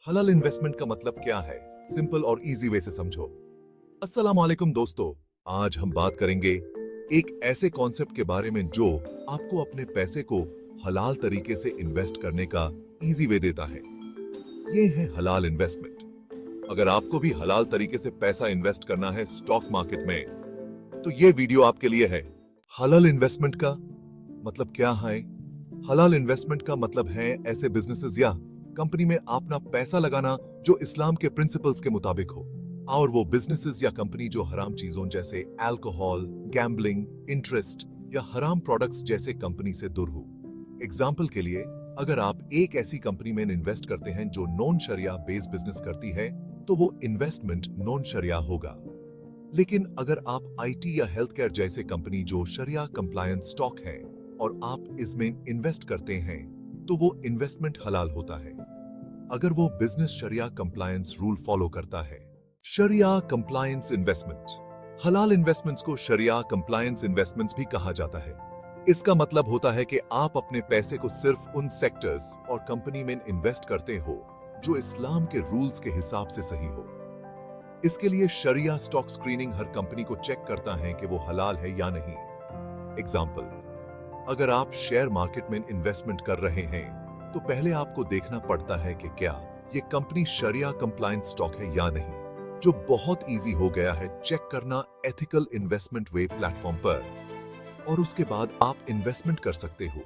हलाल इन्वेस्टमेंट का मतलब क्या है, सिंपल और इजी वे से समझो। अस्सलाम वालेकुम दोस्तों, आज हम बात करेंगे एक ऐसे कॉन्सेप्ट के बारे में जो आपको अपने पैसे को हलाल तरीके से इन्वेस्ट करने का इजी वे देता है। ये है हलाल इन्वेस्टमेंट। अगर आपको भी हलाल तरीके से पैसा इन्वेस्ट करना है स्टॉक मार्केट में, तो ये वीडियो आपके लिए है। हलाल इन्वेस्टमेंट का मतलब क्या है? हलाल इन्वेस्टमेंट का मतलब है ऐसे बिजनेसेस या कंपनी में अपना पैसा लगाना जो इस्लाम के प्रिंसिपल्स के मुताबिक हो, और वो बिजनेसेस या कंपनी जो हराम चीजों जैसे अल्कोहल, गैम्बलिंग, इंटरेस्ट या हराम प्रोडक्ट्स जैसे कंपनी से दूर हो। एग्जाम्पल के लिए, अगर आप एक ऐसी कंपनी में इन्वेस्ट करते हैं जो नॉन शरिया बेस्ड बिजनेस करती है, तो वो इन्वेस्टमेंट नॉन शरिया होगा। लेकिन अगर आप आईटी या हेल्थ केयर जैसे कंपनी जो शरिया कंप्लायंस स्टॉक है और आप इसमें इन्वेस्ट करते हैं, तो वो इन्वेस्टमेंट हलाल होता है अगर वो बिजनेस शरिया कंप्लायंस रूल फॉलो करता है। शरिया कंप्लायंस इन्वेस्टमेंट। हलाल इन्वेस्टमेंट्स को शरिया कंप्लायंस इन्वेस्टमेंट्स भी कहा जाता है। इसका मतलब होता है कि आप अपने पैसे को सिर्फ उन सेक्टर्स और कंपनी में इन्वेस्ट करते हो जो इस्लाम के रूल्स के हिसाब से सही हो। इसके लिए शरिया स्टॉक स्क्रीनिंग हर कंपनी को चेक करता है कि वो हलाल है या नहीं। एग्जाम्पल, अगर आप शेयर मार्केट में इन्वेस्टमेंट कर रहे हैं, तो पहले आपको देखना पड़ता है कि क्या ये कंपनी शरिया कंप्लायंस स्टॉक है या नहीं, जो बहुत इजी हो गया है चेक करना एथिकल इन्वेस्टमेंट वे प्लेटफॉर्म पर, और उसके बाद आप इन्वेस्टमेंट कर सकते हो।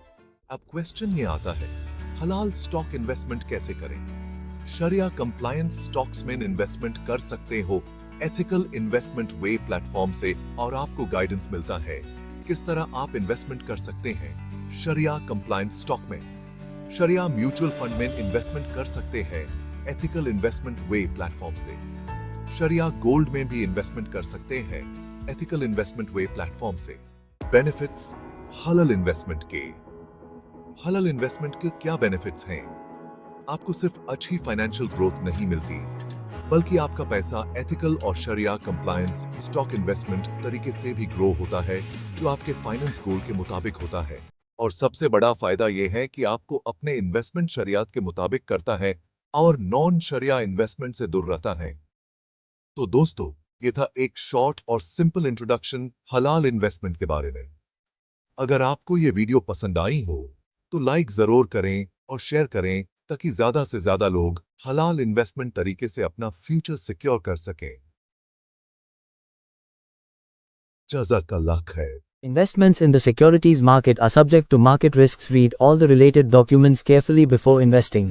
अब क्वेश्चन ये आता है, हलाल स्टॉक इन्वेस्टमेंट कैसे करें? शरिया कंप्लायंस स्टॉक्स में इन्वेस्टमेंट कर सकते हो एथिकल इन्वेस्टमेंट वे प्लेटफॉर्म से, और आपको गाइडेंस मिलता है किस तरह आप इन्वेस्टमेंट कर सकते हैं। शरिया कंप्लायंस स्टॉक में, शरिया म्यूचुअल फंड में इन्वेस्टमेंट कर सकते हैं एथिकल इन्वेस्टमेंट वे प्लेटफॉर्म से। शरिया गोल्ड में भी इन्वेस्टमेंट कर सकते हैं एथिकल इन्वेस्टमेंट वे प्लेटफॉर्म से। बेनिफिट्स हलाल इन्वेस्टमेंट के। हलाल इन्वेस्टमेंट के क्या बेनिफिट्स हैं? आपको सिर्फ अच्छी फाइनेंशियल ग्रोथ नहीं मिलती, बल्कि आपका पैसा एथिकल और शरिया कंप्लायंस स्टॉक इन्वेस्टमेंट तरीके से भी ग्रो होता है, जो आपके फाइनेंस गोल के मुताबिक होता है। और सबसे बड़ा फायदा यह है कि आपको अपने इन्वेस्टमेंट शरियत के मुताबिक करता है और नॉन शरिया इन्वेस्टमेंट से दूर रहता है। तो दोस्तों, ये था एक शॉर्ट और सिंपल इंट्रोडक्शन हलाल इन्वेस्टमेंट के बारे में। अगर आपको ये वीडियो पसंद आई हो, तो लाइक जरूर करें और शेयर करें, ताकि ज्यादा से ज्यादा लोग हलाल इन्वेस्टमेंट तरीके से अपना फ्यूचर सिक्योर कर सकें। जज़ाकल्लाह खैर। Investments in the securities market are subject to market risks. Read all the related documents carefully before investing.